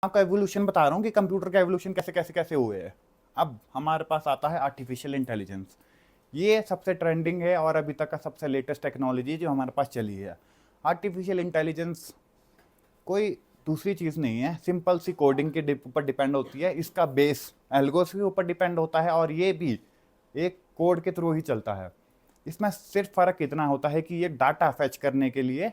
आपका एवोल्यूशन बता रहा हूँ कि कंप्यूटर का एवोल्यूशन कैसे कैसे कैसे हुए है। अब हमारे पास आता है आर्टिफिशियल इंटेलिजेंस। ये सबसे ट्रेंडिंग है और अभी तक का सबसे लेटेस्ट टेक्नोलॉजी जो हमारे पास चली है। आर्टिफिशियल इंटेलिजेंस कोई दूसरी चीज़ नहीं है, सिंपल सी कोडिंग के ऊपर डिपेंड होती है। इसका बेस एल्गोस के ऊपर डिपेंड होता है और ये भी एक कोड के थ्रू ही चलता है। इसमें सिर्फ फ़र्क इतना होता है कि ये डाटा फैच करने के लिए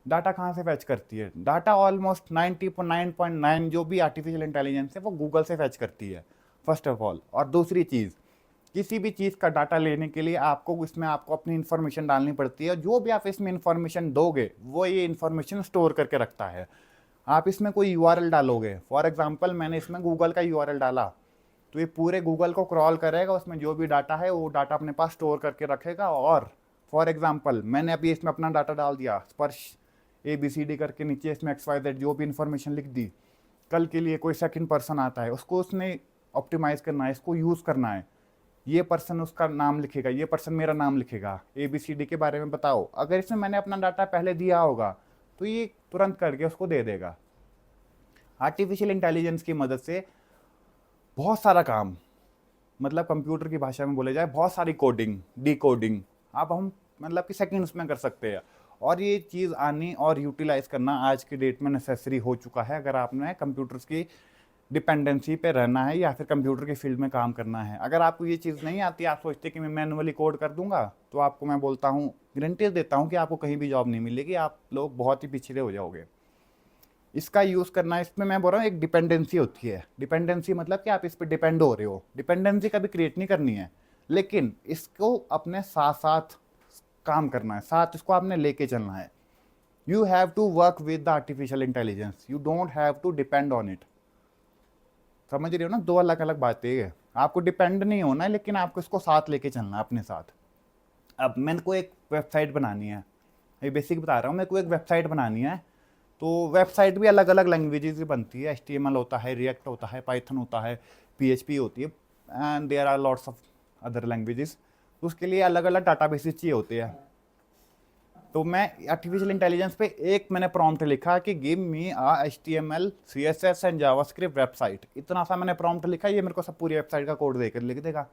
डाटा कहाँ से फैच करती है। डाटा ऑलमोस्ट 99.9 जो भी आर्टिफिशियल इंटेलिजेंस है वो गूगल से फैच करती है, फर्स्ट ऑफ ऑल। और दूसरी चीज़, किसी भी चीज़ का डाटा लेने के लिए आपको अपनी इन्फॉर्मेशन डालनी पड़ती है। जो भी आप इसमें इन्फॉर्मेशन दोगे वो ये इन्फॉर्मेशन स्टोर करके रखता है। आप इसमें कोई यूआरएल डालोगे, फॉर एग्जांपल मैंने इसमें गूगल का यूआरएल डाला, तो ये पूरे गूगल को क्रॉल करेगा, उसमें जो भी डाटा है वो डाटा अपने पास स्टोर करके रखेगा। और फॉर एग्जांपल मैंने अभी इसमें अपना डाटा डाल दिया, स्पर्श ABCD करके, नीचे इसमें XYZ जो भी इन्फॉर्मेशन लिख दी। कल के लिए कोई सेकंड पर्सन आता है, उसको उसने ऑप्टिमाइज़ करना है, इसको यूज़ करना है। ये पर्सन उसका नाम लिखेगा, ये पर्सन मेरा नाम लिखेगा, ABCD के बारे में बताओ। अगर इसमें मैंने अपना डाटा पहले दिया होगा तो ये तुरंत करके उसको दे देगा। आर्टिफिशियल इंटेलिजेंस की मदद से बहुत सारा काम, मतलब कंप्यूटर की भाषा में बोले जाए बहुत सारी कोडिंग, डिकोडिंग अब हम मतलब कि सेकंड्स में कर सकते हैं। और ये चीज़ आनी और यूटिलाइज करना आज की डेट में नेसेसरी हो चुका है, अगर आपने कंप्यूटर्स की डिपेंडेंसी पे रहना है या फिर कंप्यूटर की फील्ड में काम करना है। अगर आपको ये चीज़ नहीं आती, आप सोचते कि मैं मैनुअली कोड कर दूंगा, तो आपको मैं बोलता हूँ, गारंटी देता हूँ कि आपको कहीं भी जॉब नहीं मिलेगी, आप लोग बहुत ही पिछड़े हो जाओगे। इसका यूज़ करना, इसमें मैं बोल रहा हूँ एक डिपेंडेंसी होती है। डिपेंडेंसी मतलब कि आप इस पर डिपेंड हो रहे हो। डिपेंडेंसी कभी क्रिएट नहीं करनी है, लेकिन इसको अपने साथ साथ काम करना है, साथ इसको आपने लेके चलना है। You have to work with the artificial intelligence, you don't have to depend on it. समझ रहे हो ना, दो अलग अलग बातें हैं। आपको डिपेंड नहीं होना है, लेकिन आपको इसको साथ लेके चलना है अपने साथ। अब मेरे को एक वेबसाइट बनानी है, ये बेसिक बता रहा हूँ, मेरे को एक वेबसाइट बनानी है। तो वेबसाइट भी अलग अलग लैंग्वेजेस की बनती है। HTML होता है, रिएक्ट होता है, पाइथन होता है, PHP होती है, and there are lots of other languages. तो उसके लिए अलग अलग डाटाबेसेस चाहिए होते हैं। तो मैं आर्टिफिशियल इंटेलिजेंस पे एक मैंने प्रॉम्प्ट लिखा कि give me a HTML CSS and JavaScript website. इतना सा मैंने प्रॉम्प्ट लिखा, ये मेरे को सब पूरी वेबसाइट का कोड देकर लिख देगा।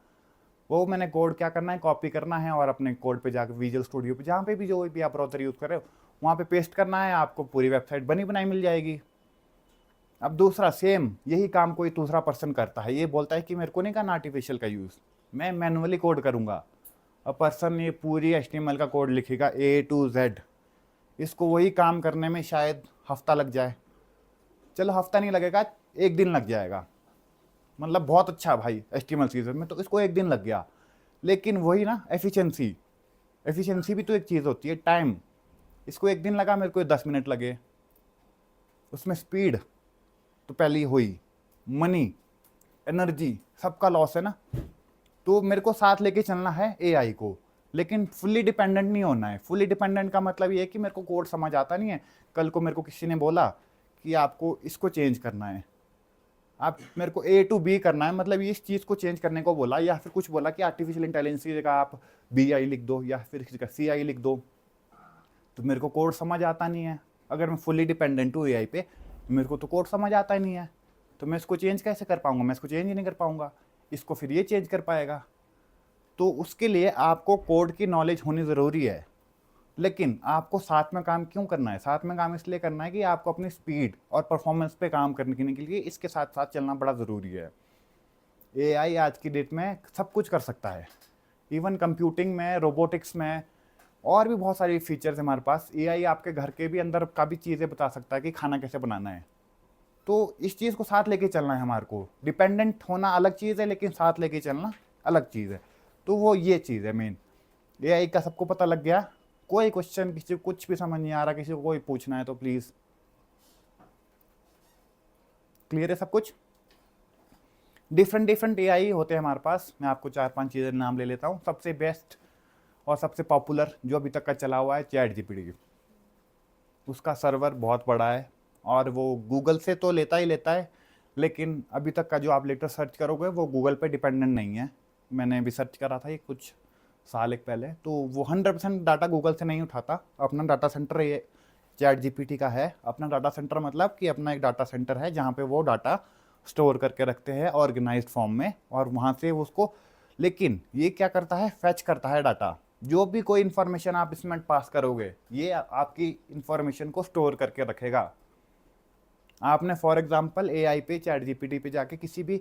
वो मैंने कोड क्या करना है, कॉपी करना है और अपने कोड पे जाकर विजुअल स्टूडियो पे, जहाँ पे भी जो भी आप ब्राउज़र यूज़ कर रहे हो वहाँ पे पेस्ट करना है, आपको पूरी वेबसाइट बनी बनाई मिल जाएगी। अब दूसरा सेम यही काम कोई दूसरा पर्सन करता है, ये बोलता है कि मेरे को नहीं करना आर्टिफिशियल का यूज़, मैं मैनुअली कोड करूँगा। अब पर्सन ये पूरी HTML का कोड लिखेगा A to Z। इसको वही काम करने में शायद हफ्ता लग जाए, चलो हफ्ता नहीं लगेगा, एक दिन लग जाएगा, मतलब बहुत अच्छा भाई HTML सीजन में, तो इसको एक दिन लग गया। लेकिन वही ना एफिशिएंसी, एफिशिएंसी भी तो एक चीज़ होती है, टाइम। इसको एक दिन लगा, मेरे को 10 मिनट लगे। उसमें स्पीड तो पहले ही हुई, मनी, एनर्जी, सबका लॉस है ना। तो मेरे को साथ लेके चलना है AI को, लेकिन फुल्ली डिपेंडेंट नहीं होना है। फुल्ली डिपेंडेंट का मतलब ये है कि मेरे को कोड समझ आता नहीं है, कल को मेरे को किसी ने बोला कि आपको इसको चेंज करना है, आप मेरे को A to B करना है, मतलब ये इस चीज़ को चेंज करने को बोला, या फिर कुछ बोला कि आर्टिफिशियल इंटेलिजेंस की जगह आप BI लिख दो या फिर किसी का CI लिख दो, तो मेरे को कोड समझ आता नहीं है। अगर मैं फुल्ली डिपेंडेंट हूँ AI पे, मेरे को तो कोड समझ आता ही नहीं है, तो मैं इसको चेंज कैसे कर पाऊंगा, मैं इसको चेंज ही नहीं कर पाऊंगा, इसको फिर ये चेंज कर पाएगा। तो उसके लिए आपको कोड की नॉलेज होनी ज़रूरी है। लेकिन आपको साथ में काम क्यों करना है, साथ में काम इसलिए करना है कि आपको अपनी स्पीड और परफॉर्मेंस पे काम करने के लिए इसके साथ साथ चलना बड़ा ज़रूरी है। AI आज की डेट में सब कुछ कर सकता है, इवन कंप्यूटिंग में, रोबोटिक्स में, और भी बहुत सारी फीचर्स हमारे पास। AI आपके घर के भी अंदर का भी चीज़ें बता सकता है कि खाना कैसे बनाना है। तो इस चीज़ को साथ लेके चलना है हमारे को। डिपेंडेंट होना अलग चीज़ है, लेकिन साथ लेके चलना अलग चीज़ है। तो वो ये चीज़ है मेन। AI का सबको पता लग गया। कोई क्वेश्चन, किसी को कुछ भी समझ नहीं आ रहा, किसी को कोई पूछना है तो प्लीज़, क्लियर है सब कुछ। डिफरेंट डिफरेंट AI होते हैं हमारे पास, मैं आपको 4-5 चीज़ें नाम ले लेता हूँ। सबसे बेस्ट और सबसे पॉपुलर जो अभी तक का चला हुआ है ChatGPT। उसका सर्वर बहुत बड़ा है और वो गूगल से तो लेता ही लेता है, लेकिन अभी तक का जो आप लेटेस्ट सर्च करोगे वो गूगल पे डिपेंडेंट नहीं है। मैंने अभी सर्च करा था ये कुछ साल एक पहले, तो वो 100% डाटा गूगल से नहीं उठाता, अपना डाटा सेंटर ये चैट जीपीटी का है अपना डाटा सेंटर, मतलब कि अपना एक डाटा सेंटर है जहाँ पे वो डाटा स्टोर करके रखते हैं ऑर्गेनाइज्ड फॉर्म में, और वहाँ से वो उसको, लेकिन ये क्या करता है, फैच करता है डाटा। जो भी कोई इन्फॉर्मेशन आप इसमें पास करोगे ये आपकी इन्फॉर्मेशन को स्टोर करके रखेगा। आपने फॉर एग्जांपल एआई पे, चैट जीपीटी पे जाके किसी भी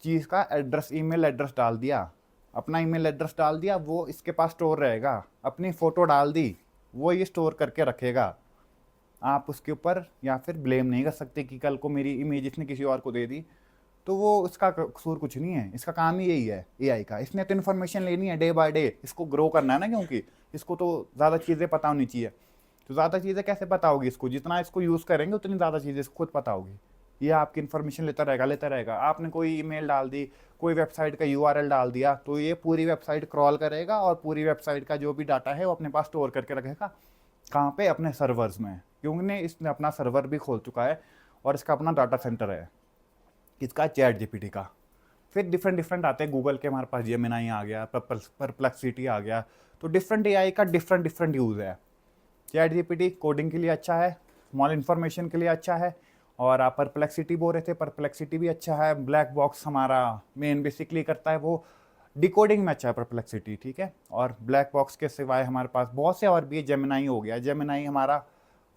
चीज़ का एड्रेस, ईमेल एड्रेस डाल दिया, अपना ईमेल एड्रेस डाल दिया, वो इसके पास स्टोर रहेगा। अपनी फ़ोटो डाल दी, वो ये स्टोर करके रखेगा। आप उसके ऊपर या फिर ब्लेम नहीं कर सकते कि कल को मेरी इमेज इसने किसी और को दे दी, तो वो उसका कसूर कुछ नहीं है। इसका काम ही यही है एआई का। इसने तो इन्फॉर्मेशन लेनी है डे बाय डे, इसको ग्रो करना है ना, क्योंकि इसको तो ज़्यादा चीज़ें पता होनी चाहिए। तो ज़्यादा चीज़ें कैसे पता होगी इसको, जितना इसको यूज़ करेंगे उतनी ज़्यादा चीज़ें इसको खुद पता होगी। ये आपकी इन्फॉर्मेशन लेता रहेगा। आपने कोई ईमेल डाल दी, कोई वेबसाइट का यूआरएल डाल दिया, तो ये पूरी वेबसाइट क्रॉल करेगा और पूरी वेबसाइट का जो भी डाटा है वो अपने पास स्टोर करके रखेगा। कहाँ पे? अपने सर्वर्स में, क्योंकि इसने अपना सर्वर भी खोल चुका है और इसका अपना डाटा सेंटर है, इसका चैट जीपीटी का। फिर डिफरेंट डिफरेंट आते हैं गूगल के, हमारे पास जेमिनाई आ गया, परप्लेक्सिटी आ गया। तो डिफरेंट एआई का डिफरेंट डिफरेंट यूज़ है। चैट जीपीटी कोडिंग के लिए अच्छा है, स्मॉल इन्फॉर्मेशन के लिए अच्छा है। और आप परप्लेक्सिटी बोल रहे थे, परप्लेक्सिटी भी अच्छा है। ब्लैक बॉक्स हमारा मेन बेसिकली करता है, वो डिकोडिंग में अच्छा है परप्लेक्सिटी, ठीक है। और ब्लैक बॉक्स के सिवाय हमारे पास बहुत से और भी है। जेमिनाई हो गया, जेमिनाई हमारा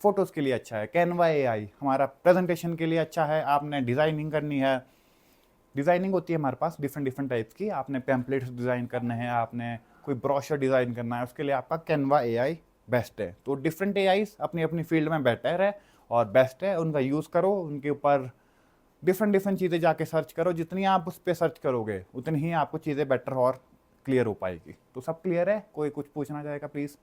फ़ोटोज़ के लिए अच्छा है। कैनवा एआई हमारा प्रेजेंटेशन के लिए अच्छा है। आपने डिज़ाइनिंग करनी है, डिज़ाइनिंग होती है हमारे पास डिफरेंट डिफरेंट टाइप्स की। आपने पैम्पलेट्स डिज़ाइन करने हैं, आपने कोई ब्रोशर डिज़ाइन करना है, उसके लिए आपका कैनवा एआई बेस्ट है। तो डिफरेंट एआईज अपनी अपनी फील्ड में बेटर है और बेस्ट है, उनका यूज़ करो। उनके ऊपर डिफरेंट डिफरेंट चीज़ें जाके सर्च करो। जितनी आप उस पर सर्च करोगे उतनी ही आपको चीज़ें बेटर और क्लियर हो पाएगी। तो सब क्लियर है? कोई कुछ पूछना चाहेगा प्लीज़?